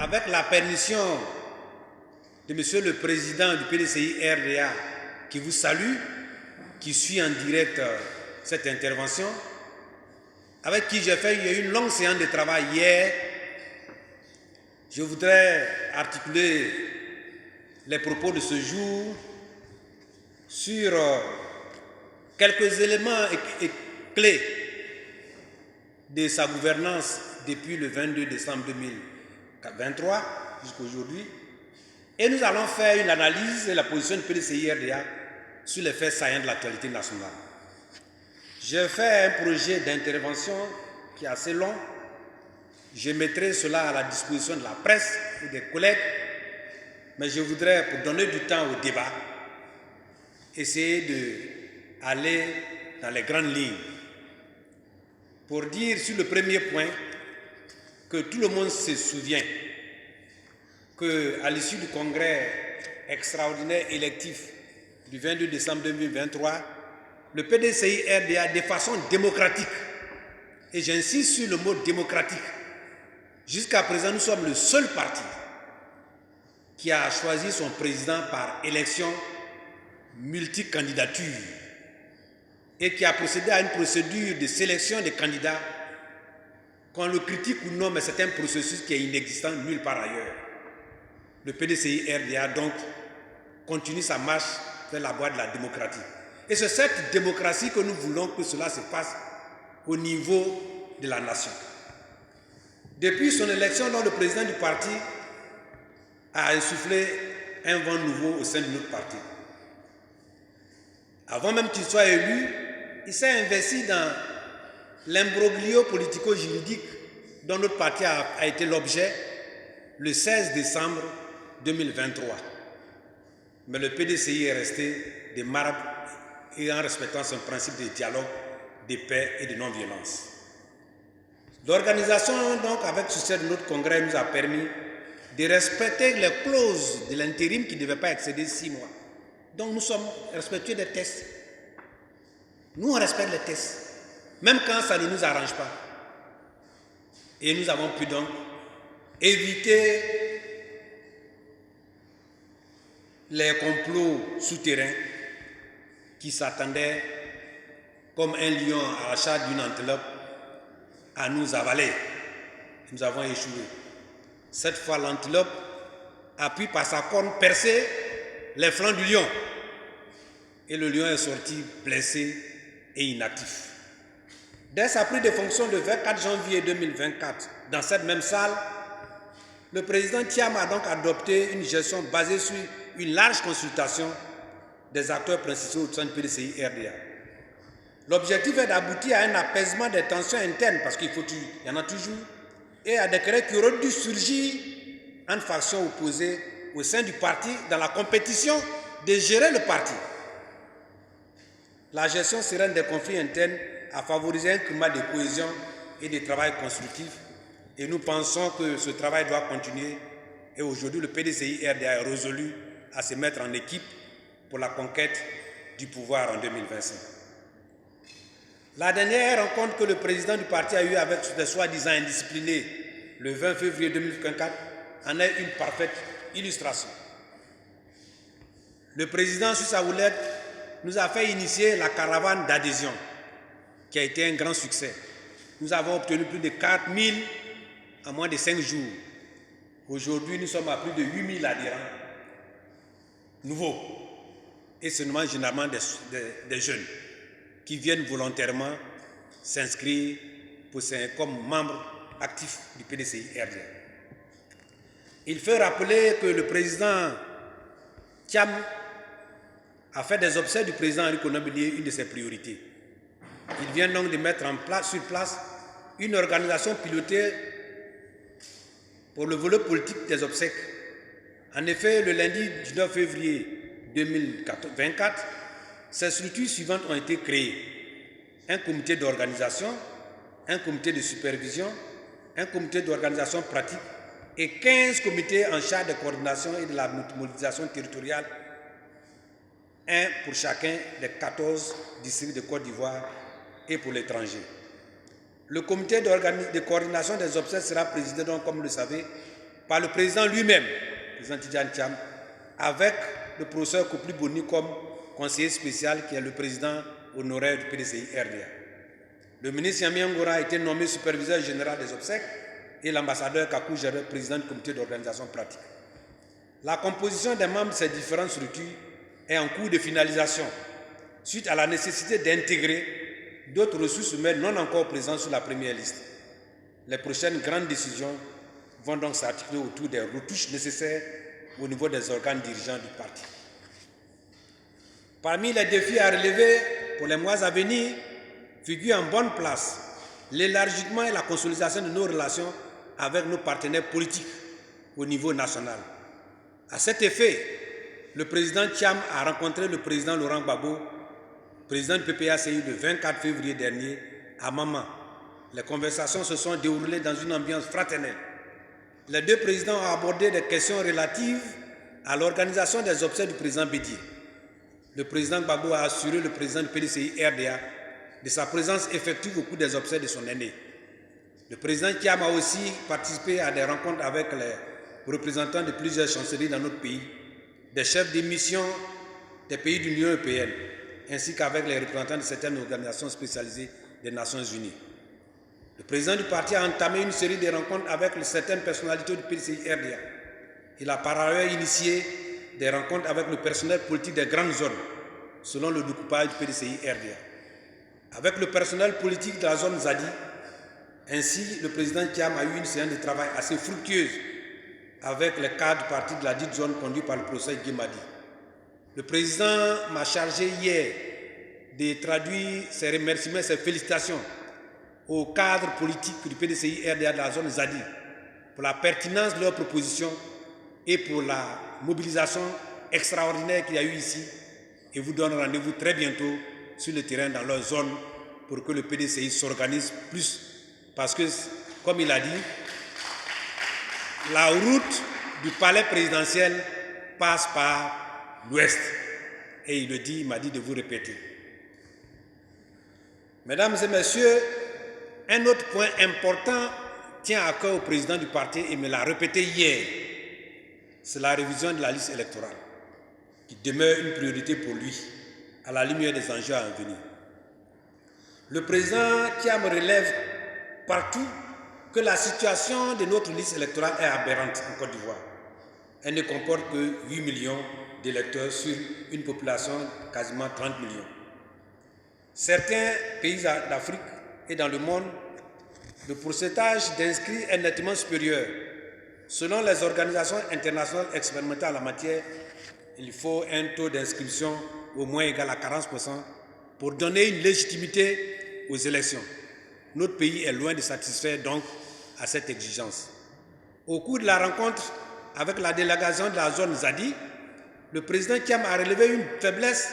avec la permission de Monsieur le Président du PDCI RDA, qui vous salue, qui suit en direct cette intervention, avec qui j'ai fait une longue séance de travail hier. Je voudrais articuler les propos de ce jour sur quelques éléments clés de sa gouvernance depuis le 22 décembre 2023 jusqu'à aujourd'hui. Et nous allons faire une analyse de la position du PDCI-RDA sur les faits saillants de l'actualité nationale. J'ai fait un projet d'intervention qui est assez long. Je mettrai cela à la disposition de la presse et des collègues, mais je voudrais, pour donner du temps au débat, essayer d'aller dans les grandes lignes. Pour dire sur le premier point que tout le monde se souvient qu'à l'issue du congrès extraordinaire électif du 22 décembre 2023, le PDCI-RDA, de façon démocratique, et j'insiste sur le mot démocratique, jusqu'à présent nous sommes le seul parti qui a choisi son président par élection multicandidature et qui a procédé à une procédure de sélection des candidats. Qu'on le critique ou non, mais c'est un processus qui est inexistant nulle part ailleurs. Le PDCI-RDA donc continue sa marche vers la voie de la démocratie. Et c'est cette démocratie que nous voulons que cela se passe au niveau de la nation. Depuis son élection, le président du parti a insufflé un vent nouveau au sein de notre parti. Avant même qu'il soit élu, il s'est investi dans l'imbroglio politico-juridique dont notre parti a été l'objet le 16 décembre 2023. Mais le PDCI est resté des marbre et en respectant son principe de dialogue, de paix et de non-violence. L'organisation, donc, avec succès de notre congrès, nous a permis de respecter les clauses de l'intérim qui ne devaient pas excéder 6 mois. Donc, nous sommes respectueux des tests. Nous, on respecte les tests, même quand ça ne nous arrange pas. Et nous avons pu donc éviter les complots souterrains qui s'attendaient comme un lion à la chatte d'une antilope à nous avaler. Nous avons échoué. Cette fois, l'antilope a pu par sa corne percer les flancs du lion. Et le lion est sorti blessé et inactif. Dès sa prise de fonction le 24 janvier 2024, dans cette même salle, le président Thiam a donc adopté une gestion basée sur une large consultation des acteurs principaux au sein du PDCI-RDA. L'objectif est d'aboutir à un apaisement des tensions internes, parce qu'il y en a toujours, et à des querelles qui auraient dû surgir entre factions opposées au sein du parti dans la compétition de gérer le parti. La gestion sereine des conflits internes a favorisé un climat de cohésion et de travail constructif, et nous pensons que ce travail doit continuer. Et aujourd'hui, le PDCI-RDA est résolu à se mettre en équipe pour la conquête du pouvoir en 2025. La dernière rencontre que le président du parti a eue avec des soi-disant indisciplinés le 20 février 2024 en est une parfaite illustration. Le président, sur sa houlette, nous a fait initier la caravane d'adhésion qui a été un grand succès. Nous avons obtenu plus de 4000 en moins de 5 jours. Aujourd'hui, nous sommes à plus de 8000 adhérents nouveaux. Et c'est généralement des jeunes qui viennent volontairement s'inscrire comme membres actifs du PDCI-RDA. Il faut rappeler que le président Thiam a fait des obsèques du président Henri Konan Bédié une de ses priorités. Il vient donc de mettre sur place une organisation pilotée pour le volet politique des obsèques. En effet, le lundi 19 février 2024, ces structures suivantes ont été créées. Un comité d'organisation, un comité de supervision, un comité d'organisation pratique et 15 comités en charge de coordination et de la mobilisation territoriale, un pour chacun des 14 districts de Côte d'Ivoire et pour l'étranger. Le comité de coordination des obsèques sera présidé donc, comme vous le savez, par le président lui-même, le président Tidjane Thiam, avec le professeur Kopli Boni comme conseiller spécial qui est le président honoraire du PDCI RDA. Le ministre Yami Angora a été nommé superviseur général des obsèques et l'ambassadeur Kakou Gerber, président du comité d'organisation pratique. La composition des membres de ces différentes structures est en cours de finalisation suite à la nécessité d'intégrer d'autres ressources humaines non encore présentes sur la première liste. Les prochaines grandes décisions vont donc s'articuler autour des retouches nécessaires au niveau des organes dirigeants du parti. Parmi les défis à relever pour les mois à venir figure en bonne place l'élargissement et la consolidation de nos relations avec nos partenaires politiques au niveau national. À cet effet, le président Thiam a rencontré le président Laurent Gbagbo, président du PPACI, le 24 février dernier à Maman. Les conversations se sont déroulées dans une ambiance fraternelle. Les deux présidents ont abordé des questions relatives à l'organisation des obsèques du président Bédié. Le président Gbagbo a assuré le président du PDCI RDA de sa présence effective au cours des obsèques de son aîné. Le président Thiam a aussi participé à des rencontres avec les représentants de plusieurs chancelleries dans notre pays, des chefs de mission des pays de l'Union européenne, ainsi qu'avec les représentants de certaines organisations spécialisées des Nations Unies. Le président du parti a entamé une série de rencontres avec certaines personnalités du PDCI RDA. Il a par ailleurs initié des rencontres avec le personnel politique des grandes zones, selon le découpage du PDCI RDA. Avec le personnel politique de la zone Zadi, ainsi, le président Thiam a eu une séance de travail assez fructueuse avec les cadres du parti de la dite zone conduit par le professeur Guimadi. Le président m'a chargé hier de traduire ses remerciements et ses félicitations aux cadres politiques du PDCI RDA de la zone Zadi pour la pertinence de leurs propositions et pour la mobilisation extraordinaire qu'il y a eu ici, et vous donne rendez-vous très bientôt sur le terrain dans leur zone pour que le PDCI s'organise plus. Parce que, comme il a dit, la route du palais présidentiel passe par l'ouest. Et il le dit, il m'a dit de vous répéter. Mesdames et messieurs, un autre point important tient à cœur au président du parti et me l'a répété hier. C'est la révision de la liste électorale qui demeure une priorité pour lui à la lumière des enjeux à venir. Le président Thiam relève partout que la situation de notre liste électorale est aberrante en Côte d'Ivoire. Elle ne comporte que 8 millions d'électeurs sur une population de quasiment 30 millions. Certains pays d'Afrique et dans le monde, le pourcentage d'inscrits est nettement supérieur. Selon les organisations internationales expérimentées en la matière, il faut un taux d'inscription au moins égal à 40% pour donner une légitimité aux élections. Notre pays est loin de satisfaire donc à cette exigence. Au cours de la rencontre avec la délégation de la zone Zadi, le président Thiam a relevé une faiblesse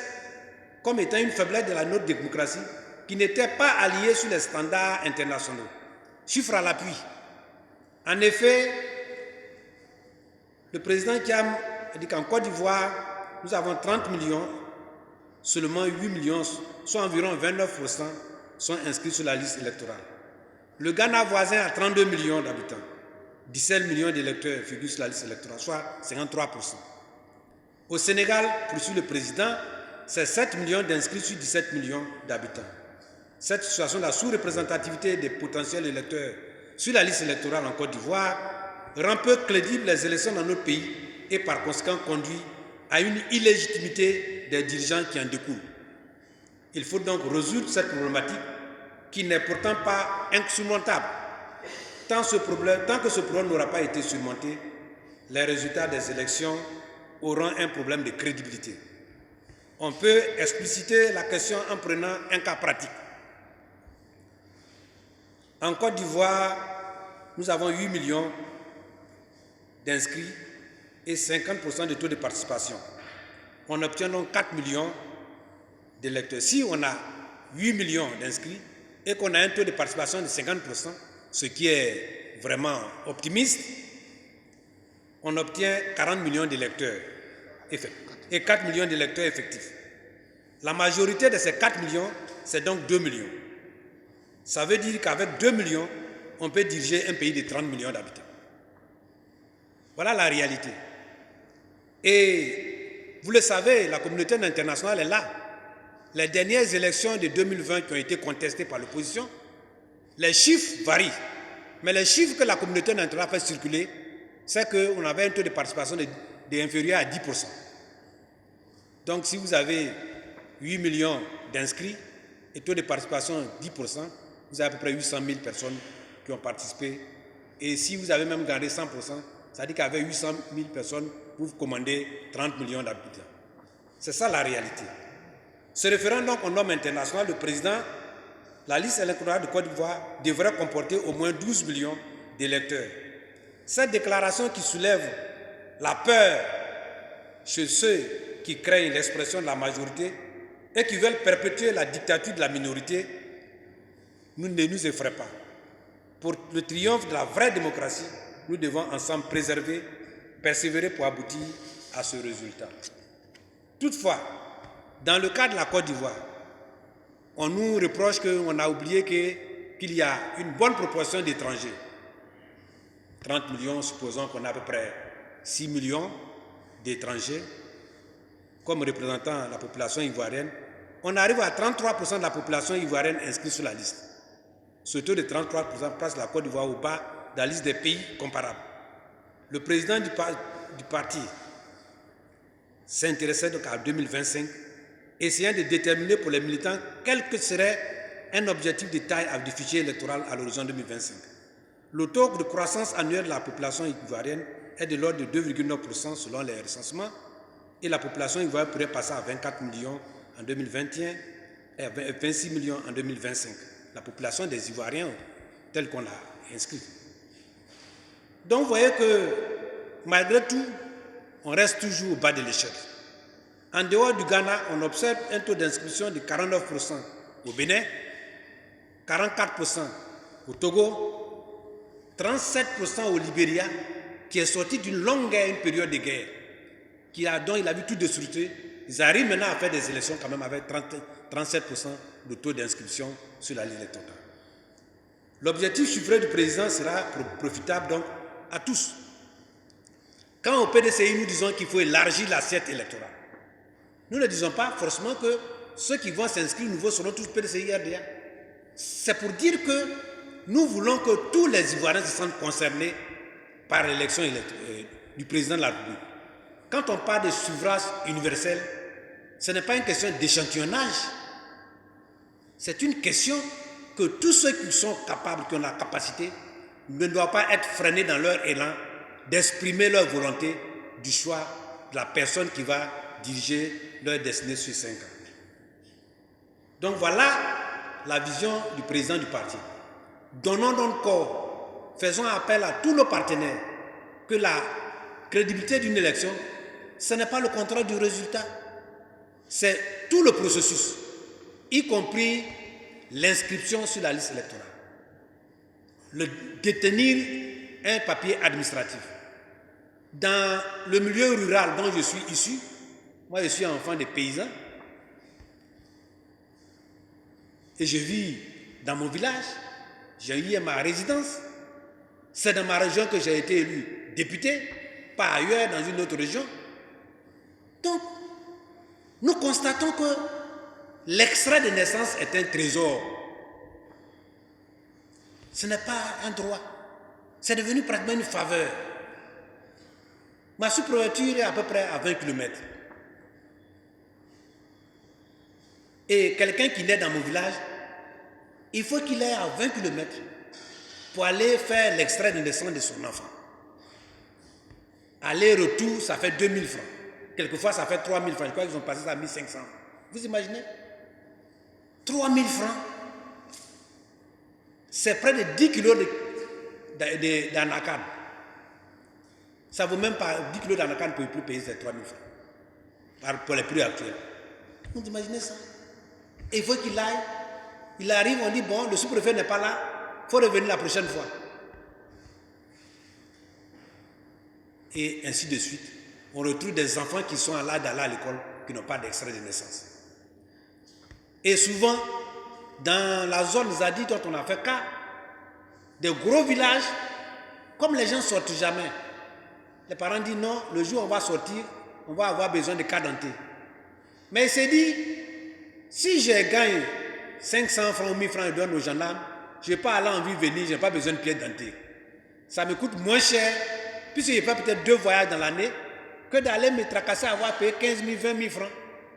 comme étant une faiblesse de la notre démocratie qui n'était pas alliée sur les standards internationaux. Chiffre à l'appui. En effet, le président Thiam a dit qu'en Côte d'Ivoire, nous avons 30 millions, seulement 8 millions, soit environ 29%, sont inscrits sur la liste électorale. Le Ghana voisin a 32 millions d'habitants. 17 millions d'électeurs figurent sur la liste électorale, soit 53%. Au Sénégal, poursuit le président, c'est 7 millions d'inscrits sur 17 millions d'habitants. Cette situation de la sous-représentativité des potentiels électeurs sur la liste électorale en Côte d'Ivoire rend peu crédibles les élections dans notre pays et par conséquent conduit à une illégitimité des dirigeants qui en découlent. Il faut donc résoudre cette problématique qui n'est pourtant pas insurmontable. Tant que ce problème n'aura pas été surmonté, les résultats des élections auront un problème de crédibilité. On peut expliciter la question en prenant un cas pratique. En Côte d'Ivoire, nous avons 8 millions d'inscrits et 50% de taux de participation. On obtient donc 4 millions d'électeurs. Si on a 8 millions d'inscrits et qu'on a un taux de participation de 50%, ce qui est vraiment optimiste, on obtient 40 millions d'électeurs et 4 millions d'électeurs effectifs. La majorité de ces 4 millions, c'est donc 2 millions. Ça veut dire qu'avec 2 millions, on peut diriger un pays de 30 millions d'habitants. Voilà la réalité. Et vous le savez, la communauté internationale est là. Les dernières élections de 2020 qui ont été contestées par l'opposition, les chiffres varient. Mais les chiffres que la communauté internationale fait circuler, c'est qu'on avait un taux de participation inférieur à 10%. Donc si vous avez 8 millions d'inscrits et taux de participation 10%, vous avez à peu près 800 000 personnes qui ont participé. Et si vous avez même gardé 100%, ça dit qu'avec 800 000 personnes, vous commandez 30 millions d'habitants. C'est ça la réalité. Se référant donc aux normes internationales, le président, la liste électorale de Côte d'Ivoire devrait comporter au moins 12 millions d'électeurs. Cette déclaration qui soulève la peur chez ceux qui craignent l'expression de la majorité et qui veulent perpétuer la dictature de la minorité, ne nous effraie pas. Pour le triomphe de la vraie démocratie, nous devons ensemble persévérer pour aboutir à ce résultat. Toutefois, dans le cas de la Côte d'Ivoire, on nous reproche qu'on a oublié qu'il y a une bonne proportion d'étrangers. 30 millions, supposons qu'on a à peu près 6 millions d'étrangers comme représentant la population ivoirienne. On arrive à 33% de la population ivoirienne inscrite sur la liste. Ce taux de 33% place la Côte d'Ivoire au bas de la liste des pays comparables. Le président du parti s'intéressait donc à 2025, essayant de déterminer pour les militants quel que serait un objectif de taille du fichier électoral à l'horizon 2025. Le taux de croissance annuelle de la population ivoirienne est de l'ordre de 2,9% selon les recensements et la population ivoirienne pourrait passer à 24 millions en 2021 et à 26 millions en 2025. La population des Ivoiriens telle qu'on l'a inscrite. Donc vous voyez que malgré tout, on reste toujours au bas de l'échelle. En dehors du Ghana, on observe un taux d'inscription de 49% au Bénin, 44% au Togo, 37% au Libéria, qui est sorti d'une longue guerre, une période de guerre, dont il a vu tout destructé. Ils arrivent maintenant à faire des élections quand même avec 37% de taux d'inscription sur la liste électorale. L'objectif chiffré du président sera profitable donc à tous. Quand au PDCI nous disons qu'il faut élargir l'assiette électorale, nous ne disons pas forcément que ceux qui vont s'inscrire nouveau seront tous PDCI RDA. C'est pour dire que nous voulons que tous les Ivoiriens se sentent concernés par l'élection du président de la République. Quand on parle de suffrage universel, ce n'est pas une question d'échantillonnage. C'est une question que tous ceux qui sont capables, qui ont la capacité, ne doivent pas être freinés dans leur élan d'exprimer leur volonté du choix de la personne qui va diriger leur destinée sur 5 ans. Donc voilà la vision du président du parti. Donnons donc corps, faisons appel à tous nos partenaires que la crédibilité d'une élection, ce n'est pas le contrôle du résultat, c'est tout le processus, y compris l'inscription sur la liste électorale, détenir un papier administratif. Dans le milieu rural dont je suis issu, moi je suis enfant des paysans, et je vis dans mon village, j'ai eu ma résidence, c'est dans ma région que j'ai été élu député, pas ailleurs dans une autre région. Donc, nous constatons que l'extrait de naissance est un trésor. Ce n'est pas un droit. C'est devenu pratiquement une faveur. Ma sous-préfecture est à peu près à 20 km. Et quelqu'un qui naît dans mon village, il faut qu'il aille à 20 km pour aller faire l'extrait de naissance de son enfant. Aller-retour, ça fait 2000 francs. Quelquefois, ça fait 3000 francs. Je crois qu'ils ont passé ça à 1500. Vous imaginez? 3000 francs. C'est près de 10 kilos d'anacarde. Ça ne vaut même pas 10 kilos d'anacarde, ne peut plus payer ces 3000 francs. Pour les prix actuels. Vous imaginez ça? Et il faut qu'il aille. Il arrive, on dit, bon, le sous-préfet n'est pas là, il faut revenir la prochaine fois. Et ainsi de suite. On retrouve des enfants qui sont là d'aller à l'école, qui n'ont pas d'extrait de naissance. Et souvent, dans la zone Zadi dont on a fait cas, des gros villages, comme les gens ne sortent jamais, Les parents disent non, le jour où on va sortir, on va avoir besoin de carte dentaire. Mais il s'est dit, si je gagne 500 francs ou 1000 francs et donne aux gendarmes, je ne vais pas aller en ville venir, je n'ai pas besoin de pièces dentaires. Ça me coûte moins cher, puisque je fais peut-être 2 voyages dans l'année, que d'aller me tracasser à avoir payé 15 000, 20 000 francs.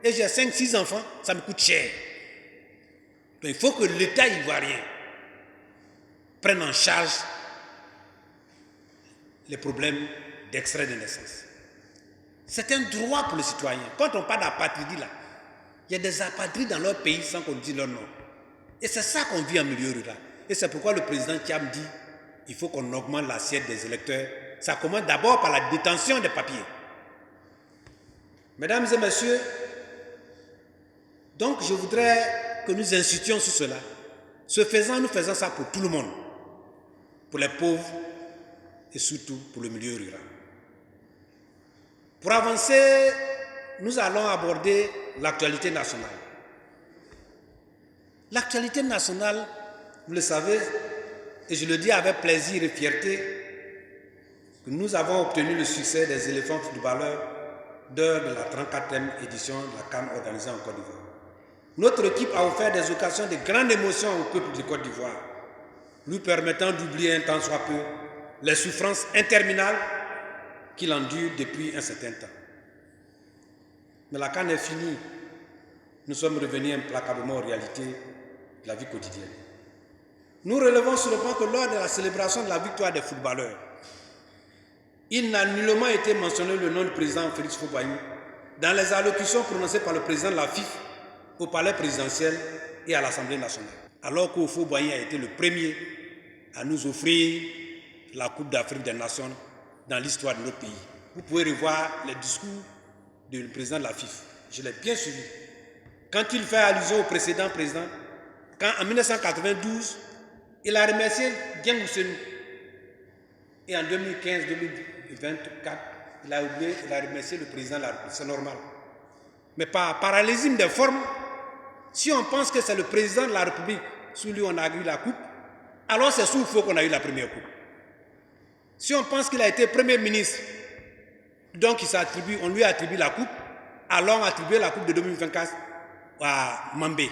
Et j'ai 5, 6 enfants, ça me coûte cher. Donc il faut que l'État ivoirien prenne en charge les problèmes d'extrait de naissance. C'est un droit pour les citoyens. Quand on parle d'apatridie là, il y a des apatrides dans leur pays sans qu'on dise leur nom. Et c'est ça qu'on vit en milieu rural. Et c'est pourquoi le président Thiam dit il faut qu'on augmente l'assiette des électeurs. Ça commence d'abord par la détention des papiers. Mesdames et messieurs, donc je voudrais que nous insistions sur cela. Ce faisant, nous faisons ça pour tout le monde. Pour les pauvres et surtout pour le milieu rural. Pour avancer, nous allons aborder l'actualité nationale. L'actualité nationale, vous le savez, et je le dis avec plaisir et fierté, que nous avons obtenu le succès des éléphants footballeurs lors de la 34e édition de la CAN organisée en Côte d'Ivoire. Notre équipe a offert des occasions de grande émotion au peuple de Côte d'Ivoire, lui permettant d'oublier un temps soit peu les souffrances interminables qu'il endure depuis un certain temps. Mais la CAN est finie. Nous sommes revenus implacablement aux réalités de la vie quotidienne. Nous relevons sur le point que lors de la célébration de la victoire des footballeurs, il n'a nullement été mentionné le nom du président Félix Houphouët-Boigny dans les allocutions prononcées par le président de la FIF au palais présidentiel et à l'Assemblée nationale. Alors qu'Houphouët-Boigny a été le premier à nous offrir la Coupe d'Afrique des Nations dans l'histoire de notre pays. Vous pouvez revoir les discours du président de la FIF. Je l'ai bien suivi. Quand il fait allusion au précédent président, quand en 1992, il a remercié Dieng Ousseynou. Et en 2015-2024, il a remercié le président de la République. C'est normal. Mais par parallélisme des formes, si on pense que c'est le président de la République sous lui on a eu la coupe, alors c'est sous Houphouët qu'on a eu la première coupe. Si on pense qu'il a été Premier ministre, donc on lui attribue la coupe, alors on attribue la coupe de 2024 à Mambé.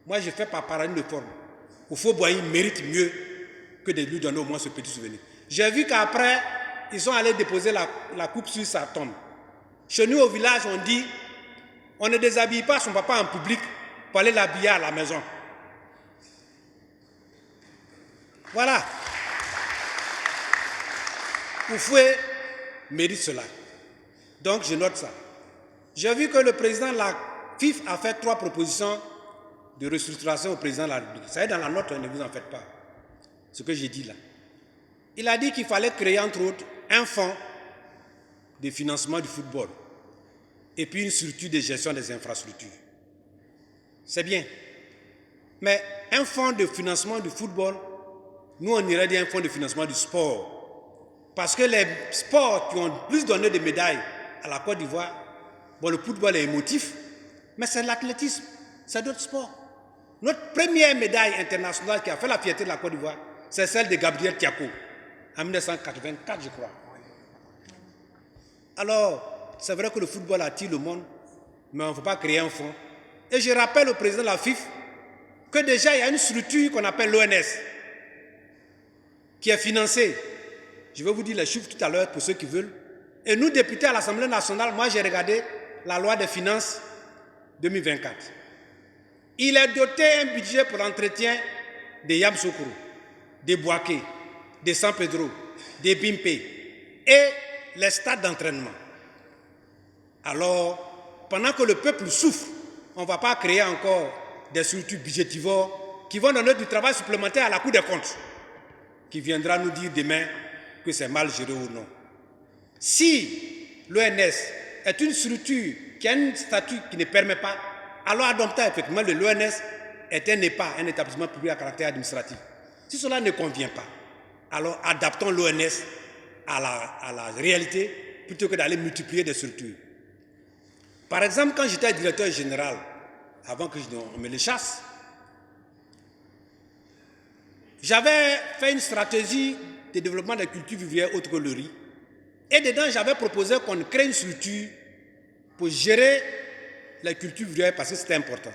Moi, je fais par parallélisme de forme. Houphouët-Boigny mérite mieux que de lui donner au moins ce petit souvenir. J'ai vu qu'après, ils sont allés déposer la coupe sur sa tombe. Chez nous, au village, on dit, on ne déshabille pas son papa en public pour aller l'habiller à la maison. Voilà. Houphouët mérite cela. Donc, je note ça. J'ai vu que le président de la FIF a fait 3 propositions de restructuration au président de la République. Ça est dans la note, ne vous en faites pas. Ce que j'ai dit là. Il a dit qu'il fallait créer, entre autres, un fonds de financement du football et puis une structure de gestion des infrastructures. C'est bien. Mais un fonds de financement du football, nous on irait dire un fonds de financement du sport. Parce que les sports qui ont plus donné de médailles à la Côte d'Ivoire, bon, le football est émotif, mais c'est l'athlétisme, c'est d'autres sports. Notre première médaille internationale qui a fait la fierté de la Côte d'Ivoire, c'est celle de Gabriel Tiako, en 1984, je crois. Alors, c'est vrai que le football attire le monde, mais on ne faut pas créer un fonds. Et je rappelle au président de la FIF que déjà il y a une structure qu'on appelle l'ONS, qui est financée. Je vais vous dire les chiffres tout à l'heure pour ceux qui veulent. Et nous, députés à l'Assemblée nationale, moi j'ai regardé la loi des finances 2024. Il est doté un budget pour l'entretien des Yamsoukro, des Boaké, des San Pedro, des Bimpé et les stades d'entraînement. Alors, pendant que le peuple souffre, on ne va pas créer encore des structures budgétivores qui vont donner du travail supplémentaire à la Cour des comptes, qui viendra nous dire demain que c'est mal géré ou non. Si l'ONS est une structure qui a un statut qui ne permet pas, alors adopter effectivement l'ONS est un EPA, un établissement public à caractère administratif. Si cela ne convient pas, alors adaptons l'ONS à la réalité plutôt que d'aller multiplier des structures. Par exemple, quand j'étais directeur général, avant qu'on me les chasse, j'avais fait une stratégie de développement des cultures vivrières autres que le riz Et dedans, j'avais proposé qu'on crée une structure pour gérer les cultures vivrières parce que c'était important.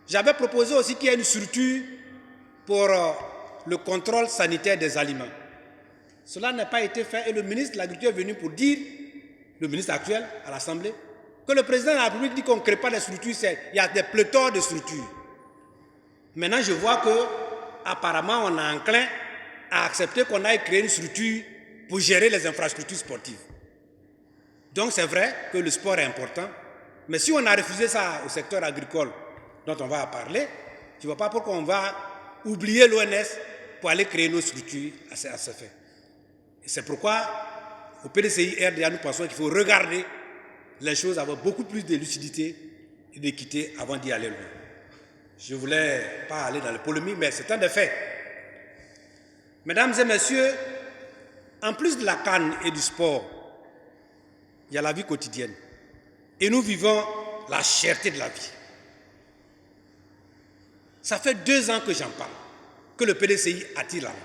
J'avais proposé aussi qu'il y ait une structure pour le contrôle sanitaire des aliments. Cela n'a pas été fait et le ministre de l'Agriculture est venu pour dire, le ministre actuel à l'Assemblée, que le président de la République dit qu'on ne crée pas des structures, il y a des pléthores de structures. Maintenant, je vois qu'apparemment, on est enclin à accepter qu'on aille créer une structure pour gérer les infrastructures sportives. Donc, c'est vrai que le sport est important, mais si on a refusé ça au secteur agricole, dont on va parler, je ne vois pas pourquoi on va oublier l'ONS pour aller créer nos structures à ce fait. Et c'est pourquoi, au PDCI RDA, nous pensons qu'il faut regarder les choses avec beaucoup plus de lucidité et d'équité avant d'y aller loin. Je ne voulais pas aller dans les polémiques, mais c'est un des faits. Mesdames et messieurs, en plus de la CAN et du sport, il y a la vie quotidienne. Et nous vivons la cherté de la vie. Ça fait 2 ans que j'en parle, que le PDCI attire la main.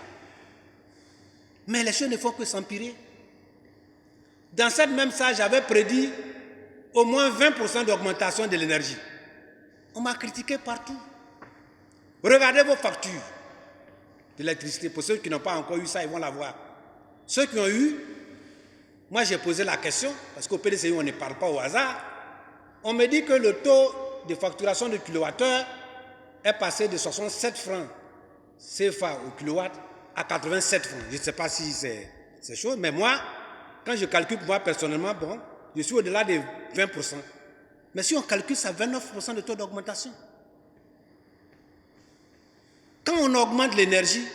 Mais les choses ne font que s'empirer. Dans cette même salle, j'avais prédit au moins 20% d'augmentation de l'énergie. On m'a critiqué partout. Regardez vos factures d'électricité. Pour ceux qui n'ont pas encore eu ça, ils vont l'avoir. Ceux qui ont eu, moi j'ai posé la question, parce qu'au PDCI, on ne parle pas au hasard. On me dit que le taux de facturation de kilowattheure est passé de 67 francs CFA au kilowatt à 87 francs. Je ne sais pas si c'est chaud, mais moi, quand je calcule moi personnellement, bon, je suis au-delà de 20%. Mais si on calcule ça, 29% de taux d'augmentation. Quand on augmente l'énergie,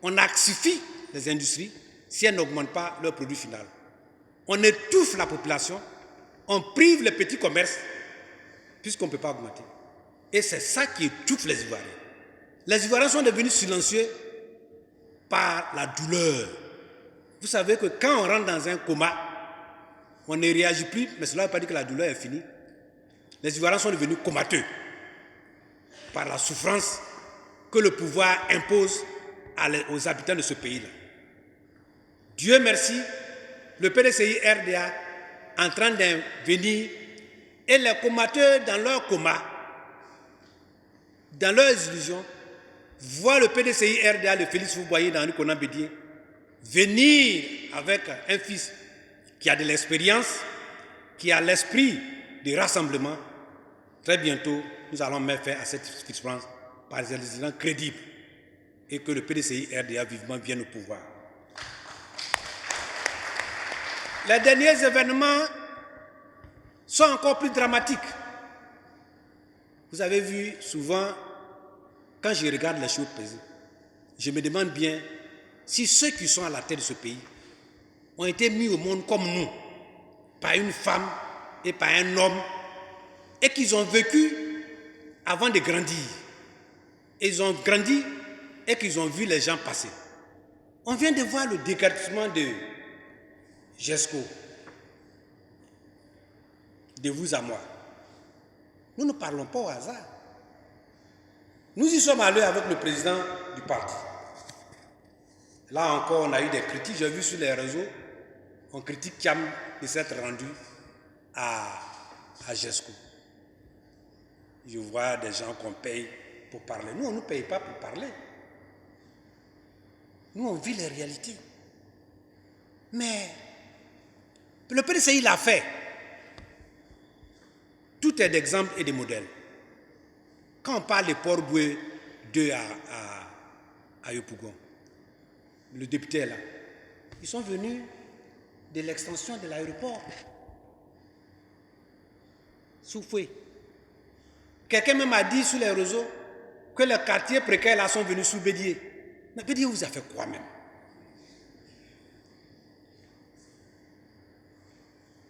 on axifie les industries si elles n'augmentent pas leur produit final. On étouffe la population, on prive les petits commerces, puisqu'on ne peut pas augmenter. Et c'est ça qui étouffe les Ivoiriens. Les Ivoiriens sont devenus silencieux par la douleur. Vous savez que quand on rentre dans un coma, on ne réagit plus, mais cela ne veut pas dire que la douleur est finie. Les Ivoiriens sont devenus comateux par la souffrance que le pouvoir impose aux habitants de ce pays-là. Dieu merci, le PDCI RDA est en train de venir et les comateux dans leur coma, dans leurs illusions, voient le PDCI RDA, le Félix Fouboyer dans Rue Bédier, venir avec un fils qui a de l'expérience, qui a l'esprit de rassemblement. Très bientôt, nous allons mettre fin à cette expérience par des éléments crédibles et que le PDCI RDA vivement vienne au pouvoir. Les derniers événements sont encore plus dramatiques. Vous avez vu souvent, quand je regarde les choses passées, je me demande bien si ceux qui sont à la tête de ce pays ont été mis au monde comme nous, par une femme et par un homme, et qu'ils ont vécu avant de grandir. Ils ont grandi et qu'ils ont vu les gens passer. On vient de voir le déguerpissement de GESCO, de vous à moi. Nous ne parlons pas au hasard. Nous y sommes allés avec le président du parti. Là encore, on a eu des critiques. J'ai vu sur les réseaux, on critique Kiam de s'être rendu à GESCO. Je vois des gens qu'on paye pour parler. Nous, on ne nous paye pas pour parler. Nous, on vit les réalités. Mais le PDCI l'a fait. Tout est d'exemple et de modèle. Quand on parle de Port-Boué 2 à Yopougon, le député est là. Ils sont venus de l'extension de l'aéroport. Soufoué. Quelqu'un même a dit sur les réseaux que les quartiers précaires là sont venus sous Bédier. Mais Bédier vous a fait quoi même?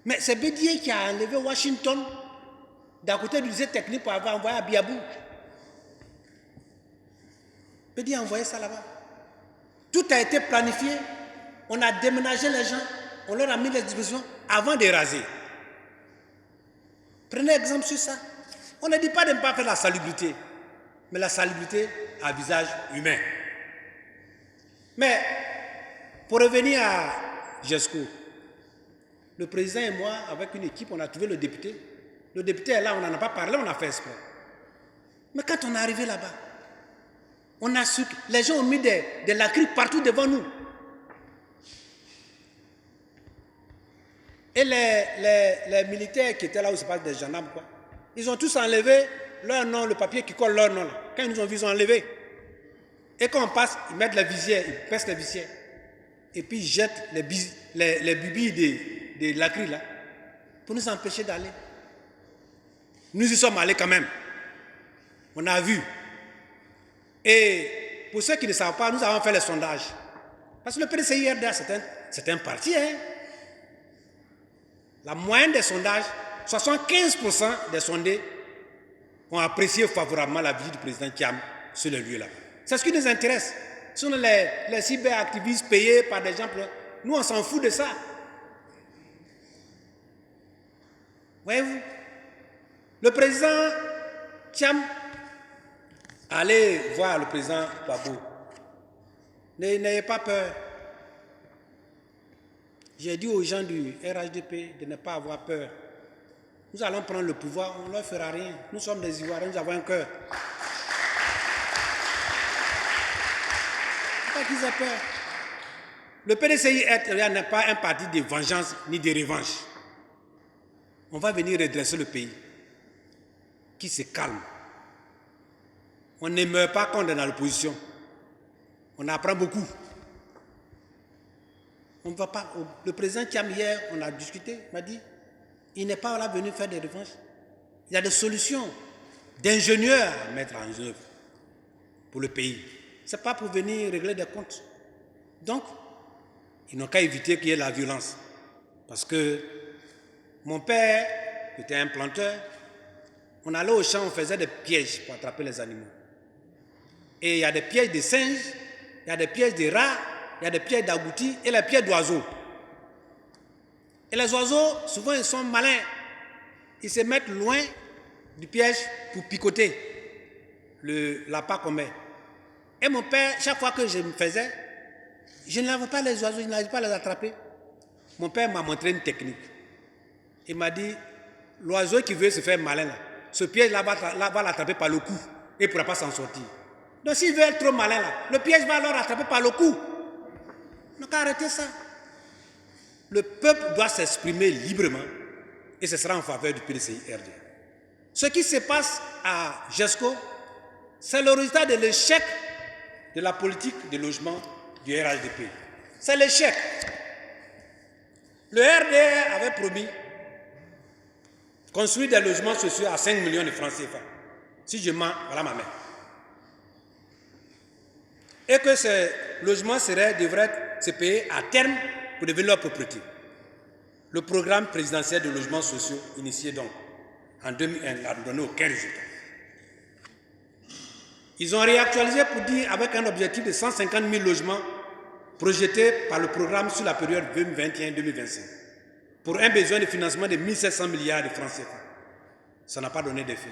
Mais c'est Bédier qui a enlevé Washington d'à côté du lycée technique pour avoir envoyé à Biabou. Bédier a envoyé ça là-bas. Tout a été planifié. On a déménagé les gens. On leur a mis les dispositions avant de raser. Prenez exemple sur ça. On ne dit pas de ne pas faire la salubrité, mais la salubrité à visage humain. Mais pour revenir à GESCO, Le président et moi, avec une équipe, on a trouvé le député. Le député est là, on n'en a pas parlé, on a fait exprès. Mais quand on est arrivé là-bas, on a su que les gens ont mis des lacrymos partout devant nous. Et les militaires qui étaient là où se passe des gendarmes, quoi, ils ont tous enlevé leur nom, le papier qui colle leur nom. Là. Quand ils nous ont vu, ils ont enlevé. Et quand on passe, ils mettent la visière, ils pèsent la visière. Et puis ils jettent les bubilles des lacrymos là, pour nous empêcher d'aller. Nous y sommes allés quand même. On a vu. Et pour ceux qui ne savent pas, nous avons fait les sondages. Parce que le PDCI-RDA, c'est un parti. Hein? La moyenne des sondages, 75% des sondés ont apprécié favorablement la visite du président Thiam sur le lieu là. C'est ce qui nous intéresse. Ce sont les cyberactivistes payés par des gens. Nous, on s'en fout de ça. Voyez-vous? Le président Thiam, allez voir le président Gbagbo. N'ayez pas peur. J'ai dit aux gens du RHDP de ne pas avoir peur. Nous allons prendre le pouvoir, on ne leur fera rien. Nous sommes des Ivoiriens, nous avons un cœur. Pas qu'ils aient peur. Le PDCI n'est pas un parti de vengeance ni de revanche. On va venir redresser le pays. Qui se calme. On ne meurt pas quand on est dans l'opposition. On apprend beaucoup. On ne va pas. Le président Thiam hier, on a discuté, m'a dit, il n'est pas là venu faire des revanches. Il y a des solutions d'ingénieurs à mettre en œuvre pour le pays. Ce n'est pas pour venir régler des comptes. Donc, ils n'ont qu'à éviter qu'il y ait la violence. Parce que mon père était un planteur. On allait au champ, on faisait des pièges pour attraper les animaux. Et il y a des pièges de singes, il y a des pièges de rats, il y a des pièges d'agoutis et les pièges d'oiseaux. Et les oiseaux, souvent, ils sont malins. Ils se mettent loin du piège pour picoter l'appât qu'on met. Et mon père, chaque fois que je me faisais, je n'avais pas les oiseaux, je n'arrivais pas à les attraper. Mon père m'a montré une technique. Il m'a dit, l'oiseau qui veut se faire malin, là, ce piège-là va l'attraper par le cou et il ne pourra pas s'en sortir. Donc s'il veut être trop malin, là, le piège va alors l'attraper par le cou. Donc arrêtez ça. Le peuple doit s'exprimer librement et ce sera en faveur du PDCI-RDA. Ce qui se passe à GESCO, c'est le résultat de l'échec de la politique de logement du RHDP. C'est l'échec. Le RDA avait promis construire des logements sociaux à 5 millions de francs CFA. Si je mens, voilà ma main. Et que ces logements devraient se payer à terme pour devenir leur propriété. Le programme présidentiel de logements sociaux, initié donc en 2001, n'a donné aucun résultat. Ils ont réactualisé pour dire avec un objectif de 150 000 logements projetés par le programme sur la période 2021-2025 pour un besoin de financement de 1700 milliards de francs CFA. Ça n'a pas donné d'effet.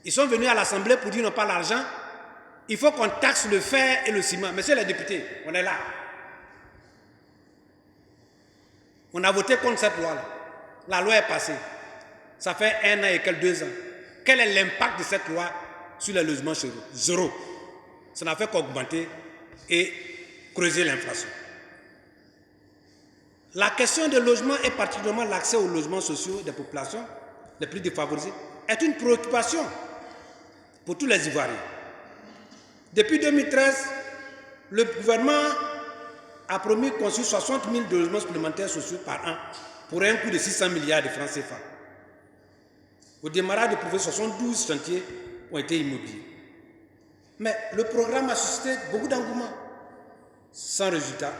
Ils sont venus à l'Assemblée pour dire qu'ils n'ont pas l'argent. Il faut qu'on taxe le fer et le ciment. Messieurs les députés, on est là. On a voté contre cette loi-là. La loi est passée. Ça fait 1 an et quelques 2 ans. Quel est l'impact de cette loi sur les logements chez eux? Zéro. Ça n'a fait qu'augmenter et creuser l'inflation. La question des logements et particulièrement l'accès aux logements sociaux des populations les plus défavorisées est une préoccupation pour tous les Ivoiriens. Depuis 2013, le gouvernement a promis de construire 60 000 logements supplémentaires sociaux par an pour un coût de 600 milliards de francs CFA. Au démarrage du projet, 72 chantiers ont été immobilisés. Mais le programme a suscité beaucoup d'engouement, sans résultat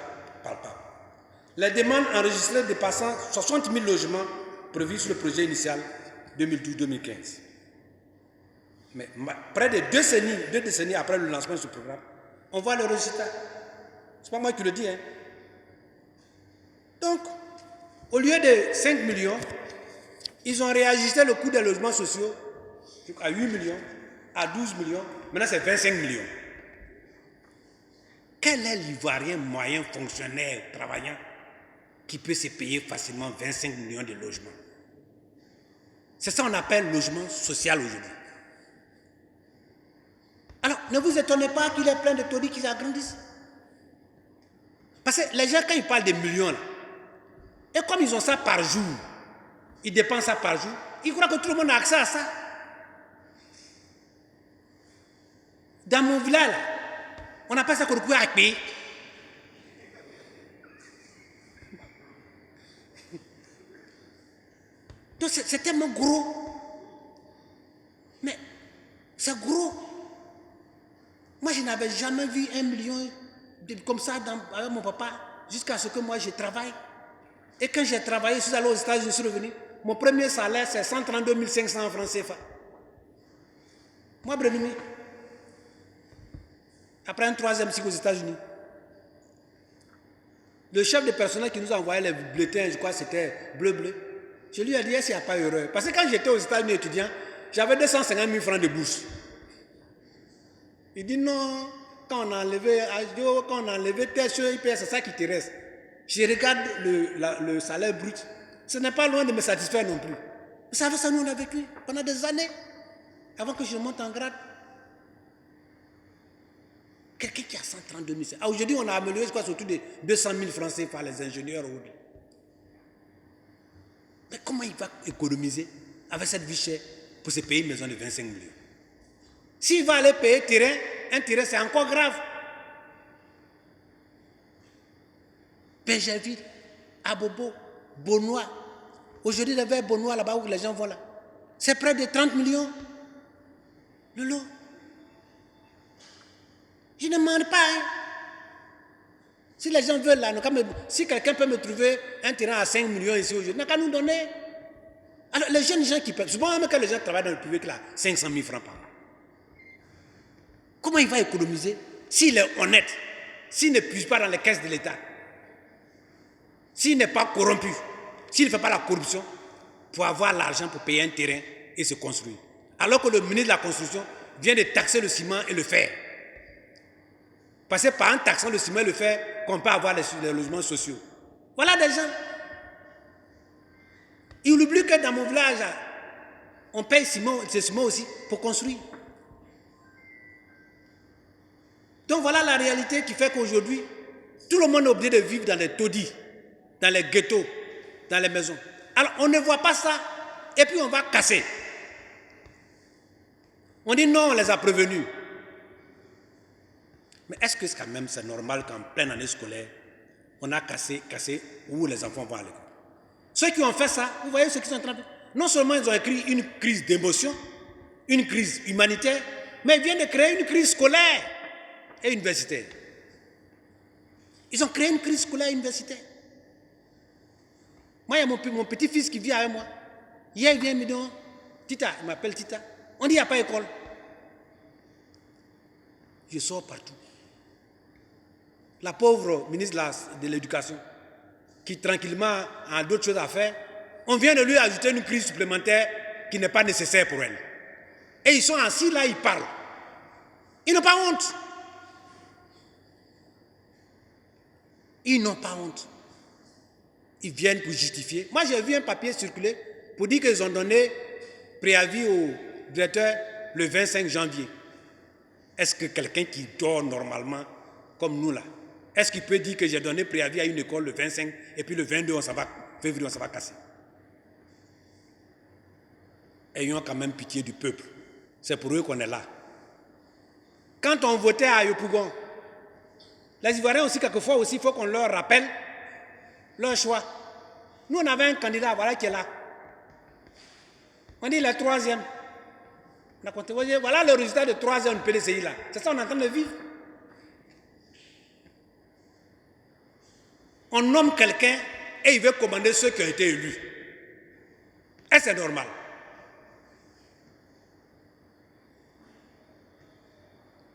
palpable. Les demandes enregistrées dépassant 60 000 logements prévus sur le projet initial 2012-2015. Mais près de 2 décennies après le lancement de ce programme, on voit le résultat. Ce n'est pas moi qui le dis. Hein. Donc, au lieu de 5 millions, ils ont réajusté le coût des logements sociaux à 8 millions, à 12 millions. Maintenant, c'est 25 millions. Quel est l'Ivoirien moyen, fonctionnaire, travaillant qui peut se payer facilement 25 millions de logements. C'est ça qu'on appelle logement social aujourd'hui. Alors, ne vous étonnez pas qu'il y ait plein de taudis qui s'agrandissent. Parce que les gens, quand ils parlent de millions, là, et comme ils ont ça par jour, ils dépensent ça par jour, ils croient que tout le monde a accès à ça. Dans mon village, là, on appelle ça Kouroukou à payer. Donc c'est tellement gros. Mais c'est gros. Moi, je n'avais jamais vu 1 million comme ça avec mon papa, jusqu'à ce que moi, je travaille. Et quand j'ai travaillé, je suis allé aux États-Unis, je suis revenu. Mon premier salaire, c'est 132 500 francs CFA. Moi, Brenimi. Après un troisième cycle aux États-Unis. Le chef de personnel qui nous a envoyé les bulletins, je crois que c'était bleu. Je lui ai dit, est-ce qu'il n'y a pas erreur? Parce que quand j'étais aux États-Unis étudiant, j'avais 250 000 francs de bourse. Il dit non, quand on a enlevé tes choses, c'est ça qui te reste. Je regarde le salaire brut. Ce n'est pas loin de me satisfaire non plus. Vous savez, ça nous on a vécu pendant des années, avant que je monte en grade. Quelqu'un qui a 132 000. Aujourd'hui, on a amélioré, je crois, surtout de 200 000 francs par les ingénieurs. Mais comment il va économiser avec cette vie chère pour se payer une maison de 25 millions? S'il va aller payer un terrain, c'est encore grave. Pégerville, Abobo, Beaunois. Aujourd'hui, le verre Beaunois, là-bas où les gens vont là, c'est près de 30 millions. Le lot. Je ne demande pas. Hein. Si les gens veulent là, si quelqu'un peut me trouver un terrain à 5 millions ici aujourd'hui, n'a qu'à nous donner. Alors, les jeunes gens qui peuvent, souvent même quand les gens travaillent dans le public là, 500 000 francs par an. Comment il va économiser s'il est honnête, s'il ne puise pas dans les caisses de l'État, s'il n'est pas corrompu, s'il ne fait pas la corruption pour avoir l'argent pour payer un terrain et se construire. Alors que le ministre de la Construction vient de taxer le ciment et le fer. Parce que par en taxant le ciment et le fer, qu'on peut avoir les logements sociaux. Voilà des gens. Il oublie que dans mon village, on paye ce ciment aussi pour construire. Donc voilà la réalité qui fait qu'aujourd'hui, tout le monde est obligé de vivre dans les taudis, dans les ghettos, dans les maisons. Alors on ne voit pas ça, et puis on va casser. On dit non, on les a prévenus. Mais est-ce que quand même c'est normal qu'en pleine année scolaire, on a cassé où les enfants vont à l'école? Ceux qui ont fait ça, vous voyez ceux qui sont en train de... Non seulement ils ont écrit une crise d'émotion, une crise humanitaire, mais ils viennent de créer une crise scolaire et universitaire. Ils ont créé une crise scolaire et universitaire. Moi, il y a mon petit-fils qui vient avec moi. Hier, il vient me dire, Tita, il m'appelle Tita. On dit, il n'y a pas d'école. Je sors partout. La pauvre ministre de l'Éducation, qui tranquillement a d'autres choses à faire, on vient de lui ajouter une crise supplémentaire qui n'est pas nécessaire pour elle. Et ils sont assis là, ils parlent. Ils n'ont pas honte. Ils n'ont pas honte. Ils viennent pour justifier. Moi, j'ai vu un papier circuler pour dire qu'ils ont donné préavis au directeur le 25 janvier. Est-ce que quelqu'un qui dort normalement, comme nous là, est-ce qu'il peut dire que j'ai donné préavis à une école le 25 et puis le 22, février, on s'en va casser? Ayons quand même pitié du peuple. C'est pour eux qu'on est là. Quand on votait à Yopougon, les Ivoiriens aussi, quelquefois aussi, il faut qu'on leur rappelle leur choix. Nous, on avait un candidat, voilà, qui est là. On dit le troisième. On a compté, voilà le résultat de troisième PDCI là. C'est ça qu'on est en train de vivre. On nomme quelqu'un et il veut commander ceux qui ont été élus. Est-ce que c'est normal?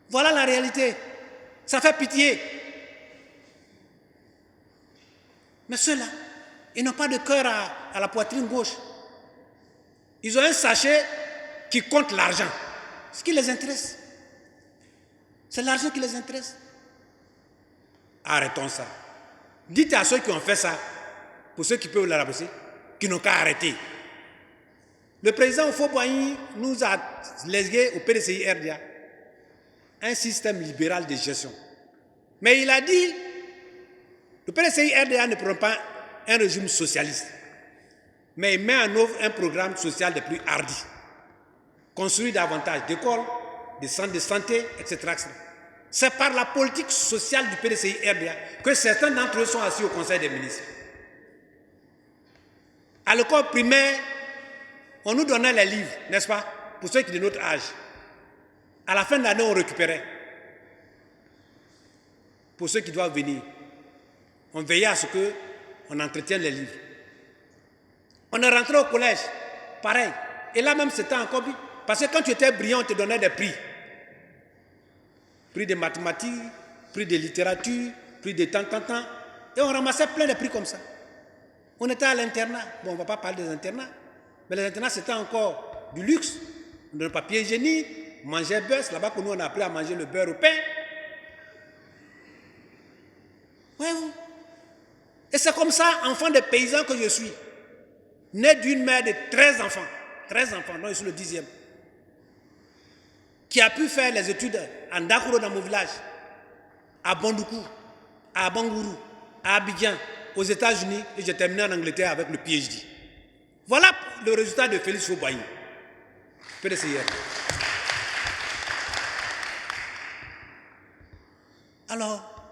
Voilà la réalité. Ça fait pitié. Mais ceux-là, ils n'ont pas de cœur à la poitrine gauche. Ils ont un sachet qui compte l'argent. Ce qui les intéresse. C'est l'argent qui les intéresse. Arrêtons ça. Dites à ceux qui ont fait ça pour ceux qui peuvent le rembourser, qui n'ont qu'à arrêter. Le président Houphouët-Boigny nous a légué au PDCI RDA un système libéral de gestion. Mais il a dit, le PDCI RDA ne prend pas un régime socialiste, mais il met en œuvre un programme social de plus hardi. Construire davantage d'écoles, des centres de santé, etc. etc. C'est par la politique sociale du PDCI RDA que certains d'entre eux sont assis au Conseil des ministres. À l'école primaire, on nous donnait les livres, n'est-ce pas, pour ceux qui sont de notre âge. À la fin de l'année, on récupérait. Pour ceux qui doivent venir, on veillait à ce qu'on entretienne les livres. On est rentré au collège, pareil. Et là même, c'était encore plus. Parce que quand tu étais brillant, on te donnait des prix. Prix de mathématiques, prix de littérature, prix de tant. Et on ramassait plein de prix comme ça. On était à l'internat. Bon, on ne va pas parler des internats. Mais les internats, c'était encore du luxe. On donnait papier hygiénique, manger beurre. C'est là-bas que nous, on a appris à manger le beurre au pain. Oui. Et c'est comme ça, enfant de paysan que je suis. Né d'une mère de 13 enfants. 13 enfants, donc je suis le 10e. Qui a pu faire les études en Dakoro dans mon village, à Bandoukou, à Bangourou, à Abidjan, aux États-Unis, et j'ai terminé en Angleterre avec le PhD. Voilà le résultat de Félix Houphouët-Boigny. PDCR. Alors,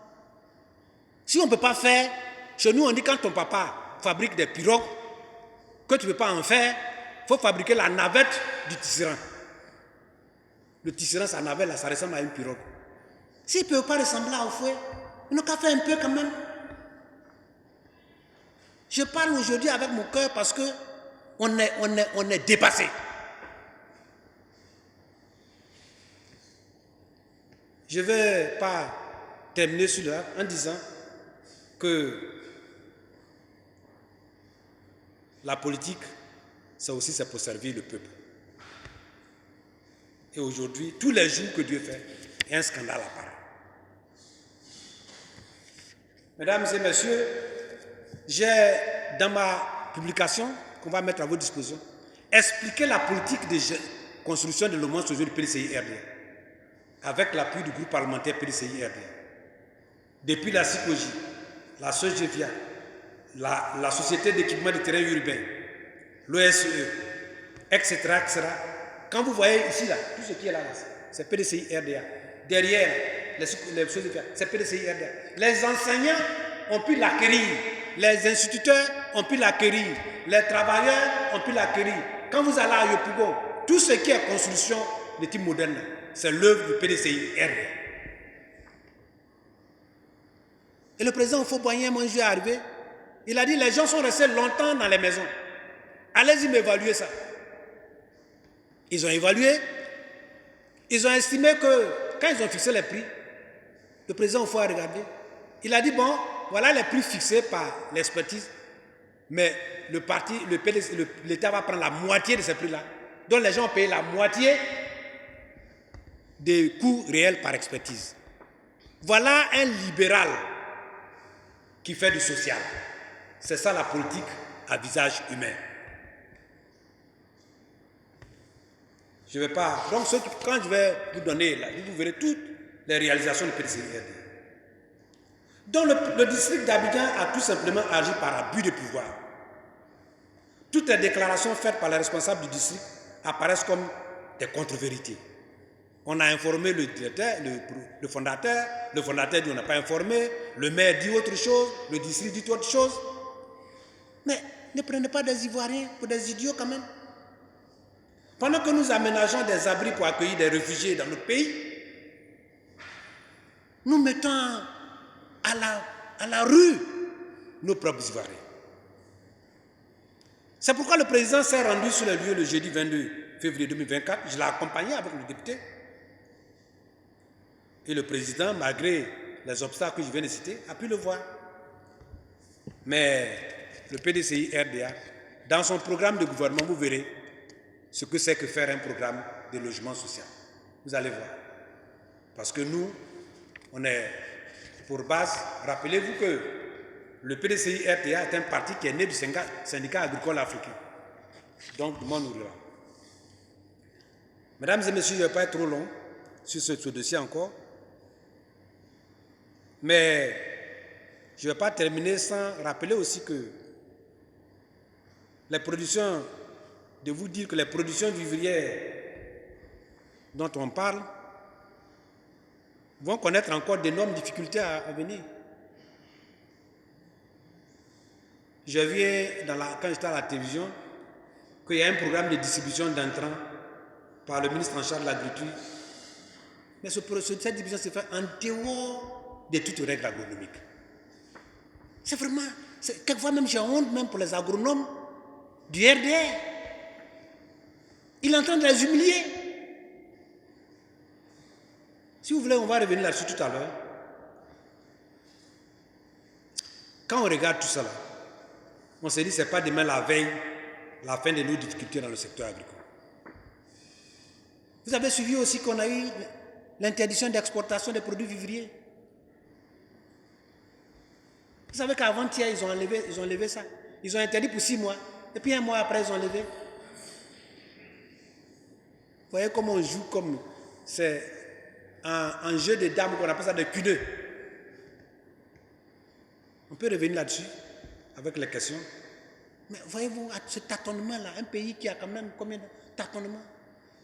si on ne peut pas faire, chez nous on dit quand ton papa fabrique des pirogues, que tu ne peux pas en faire, il faut fabriquer la navette du tisserand. Le tisserand, sa navette, là, ça ressemble à une pirogue. S'ils ne peuvent pas ressembler au fouet, ils n'ont qu'à faire un peu quand même. Je parle aujourd'hui avec mon cœur parce que on est dépassé. Je ne vais pas terminer celui-là en disant que la politique, c'est pour servir le peuple. Et aujourd'hui, tous les jours que Dieu fait, il y a un scandale à part. Mesdames et messieurs, j'ai dans ma publication qu'on va mettre à votre disposition expliqué la politique de construction de l'hommage social du PDCI RDA avec l'appui du groupe parlementaire PDCI RDA. Depuis la psychologie, la SOGEVIA, la Société d'équipement des terrains urbains, l'OSE, etc., etc. Quand vous voyez ici, là, tout ce qui est là, c'est PDCI RDA. Derrière, les SOGEVIA, c'est PDCI RDA. Les enseignants ont pu l'acquérir. Les instituteurs ont pu l'acquérir. Les travailleurs ont pu l'acquérir. Quand vous allez à Yopougon, tout ce qui est construction de type moderne, c'est l'œuvre du PDCI RDA. Et le président Houphouët-Boigny, un jour est arrivé, il a dit les gens sont restés longtemps dans les maisons. Allez-y m'évaluer ça. Ils ont évalué. Ils ont estimé que quand ils ont fixé les prix, le président Houphouët a regardé. Il a dit bon, voilà les prix fixés par l'expertise, mais l'État va prendre la moitié de ces prix-là. Donc les gens ont payé la moitié des coûts réels par expertise. Voilà un libéral qui fait du social. C'est ça la politique à visage humain. Je ne vais pas... Donc quand je vais vous donner, là, vous verrez toutes les réalisations du PDCI. Donc le district d'Abidjan a tout simplement agi par abus de pouvoir. Toutes les déclarations faites par les responsables du district apparaissent comme des contre-vérités. On a informé le directeur, le fondateur dit on n'a pas informé, le maire dit autre chose, le district dit autre chose. Mais ne prenez pas des Ivoiriens pour des idiots quand même. Pendant que nous aménageons des abris pour accueillir des réfugiés dans notre pays, nous mettons à la rue nos propres Ivoiriens. C'est pourquoi le président s'est rendu sur le lieu le jeudi 22 février 2024. Je l'ai accompagné avec le député. Et le président, malgré les obstacles que je viens de citer, a pu le voir. Mais le PDCI RDA, dans son programme de gouvernement, vous verrez ce que c'est que faire un programme de logement social. Vous allez voir. Parce que nous, on est pour base, rappelez-vous que le PDCI RDA est un parti qui est né du syndicat agricole africain, donc du monde rural. Mesdames et messieurs, je ne vais pas être trop long sur ce dossier encore, mais je ne vais pas terminer sans rappeler aussi que les productions, de vous dire que les productions vivrières dont on parle vont connaître encore d'énormes difficultés à venir. Je viens, quand j'étais à la télévision, qu'il y a un programme de distribution d'intrants par le ministre en charge de l'agriculture. Mais cette distribution se fait en dehors de toutes règles agronomiques. C'est vraiment, quelquefois même j'ai honte même pour les agronomes du RDR. Il est en train de les humilier. Si vous voulez, on va revenir là-dessus tout à l'heure. Quand on regarde tout cela, on se dit que ce n'est pas demain la veille, la fin de nos difficultés dans le secteur agricole. Vous avez suivi aussi qu'on a eu l'interdiction d'exportation des produits vivriers. Vous savez qu'avant-hier, ils ont enlevé ça. Ils ont interdit pour 6 mois. Et puis 1 mois après, ils ont enlevé. Vous voyez comment on joue comme... C'est un jeu de dames qu'on appelle ça de cuneux. On peut revenir là-dessus avec les questions. Mais voyez-vous, ce tâtonnement-là, un pays qui a quand même combien de tâtonnements.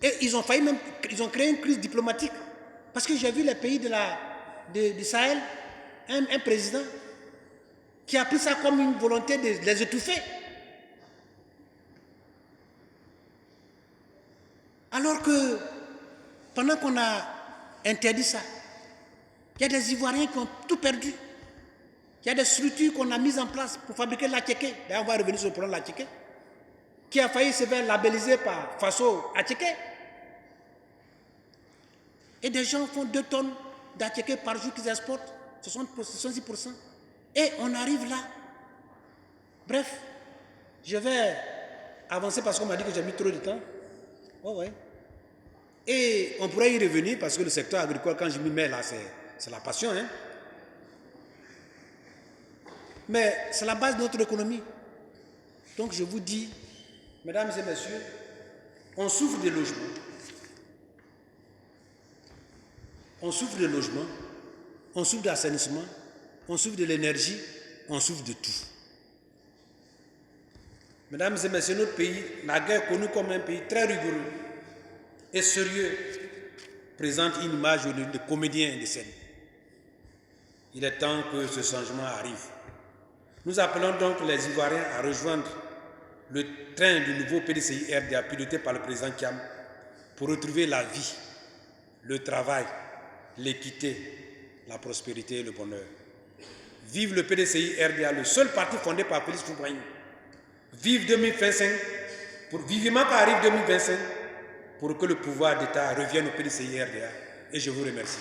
Et ils ont failli même... Ils ont créé une crise diplomatique. Parce que j'ai vu les pays du Sahel, un président qui a pris ça comme une volonté de les étouffer. Alors que, pendant qu'on a interdit ça, il y a des Ivoiriens qui ont tout perdu. Il y a des structures qu'on a mises en place pour fabriquer la tchéké. D'ailleurs, on va revenir sur le problème de la tchéké, qui a failli se faire labelliser par Faso à tchéké. Et des gens font 2 tonnes d'attiqué par jour qu'ils exportent, 66%. Et on arrive là. Bref, je vais avancer parce qu'on m'a dit que j'ai mis trop de temps. Ouais. Et on pourrait y revenir parce que le secteur agricole, quand je m'y mets là, c'est la passion. Hein? Mais c'est la base de notre économie. Donc je vous dis, mesdames et messieurs, on souffre des logements. On souffre de logement, on souffre d'assainissement, on souffre de l'énergie, on souffre de tout. Mesdames et messieurs, notre pays, la guerre connu comme un pays très rigoureux et sérieux, présente une image de comédien de scène. Il est temps que ce changement arrive. Nous appelons donc les Ivoiriens à rejoindre le train du nouveau PDCI RDA piloté par le président Kiam pour retrouver la vie, le travail, l'équité, la prospérité et le bonheur. Vive le PDCI RDA, le seul parti fondé par Félix Houphouët-Boigny. Vive 2025, vivement qu'arrive 2025, pour que le pouvoir d'État revienne au PDCI RDA. Et je vous remercie.